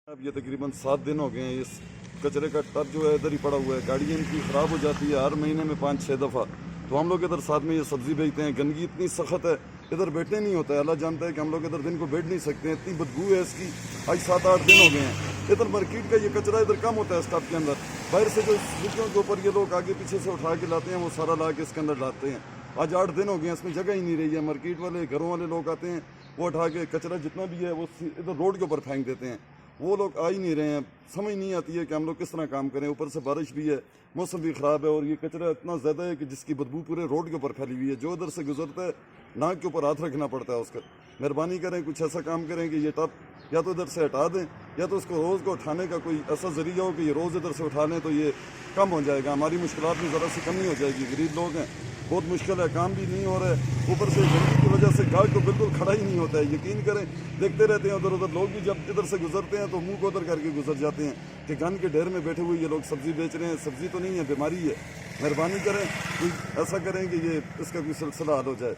अब ये तकरीबन 7 दिन हो गए हैं। इस कचरे का टब जो है इधर ही पड़ा हुआ है। गाड़ियाँ इनकी ख़राब हो जाती है हर महीने में 5-6 दफ़ा। तो हम लोग इधर साथ में ये सब्ज़ी बेचते हैं। गंदगी इतनी सख्त है, इधर बैठने नहीं होता है। अल्लाह जानता है कि हम लोग इधर दिन को बैठ नहीं सकते हैं, इतनी बदबू है इसकी। आज 7-8 दिन हो गए हैं। इधर मार्केट का ये कचरा इधर कम होता है इस टब के अंदर। बाहर से जो सूखियों के ऊपर ये लोग आगे पीछे से उठा के लाते हैं, वो सारा ला के इसके अंदर डालते हैं। आज 8 दिन हो गए हैं, इसमें जगह ही नहीं रही है। मार्केट वाले, घरों वाले लोग आते हैं, वो उठा के कचरा जितना भी है वो इधर रोड के ऊपर फेंक देते हैं। वो लोग आ ही नहीं रहे हैं। समझ नहीं आती है कि हम लोग किस तरह काम करें। ऊपर से बारिश भी है, मौसम भी ख़राब है और ये कचरा इतना ज़्यादा है कि जिसकी बदबू पूरे रोड के ऊपर फैली हुई है। जो इधर से गुजरता है नाक के ऊपर हाथ रखना पड़ता है उसका। मेहरबानी करें, कुछ ऐसा काम करें कि ये टब या तो इधर से हटा दें या तो इसको रोज़ को उठाने का कोई ऐसा ज़रिया हो कि ये रोज़ इधर से उठा लें तो ये कम हो जाएगा। हमारी मुश्किलात में ज़रा सी कमी हो जाएगी। गरीब लोग हैं, बहुत मुश्किल है, काम भी नहीं हो रहा है। ऊपर से गंदगी की वजह से गाड़ी को बिल्कुल खड़ा ही नहीं होता है। यकीन करें, देखते रहते हैं उधर उधर लोग भी जब इधर से गुजरते हैं तो मुंह को उधर करके गुजर जाते हैं कि गन के ढेर में बैठे हुए ये लोग सब्ज़ी बेच रहे हैं। सब्ज़ी तो नहीं है, बीमारी है। मेहरबानी करें, कोई ऐसा करें कि ये इसका कोई सिलसिला हल हो जाए।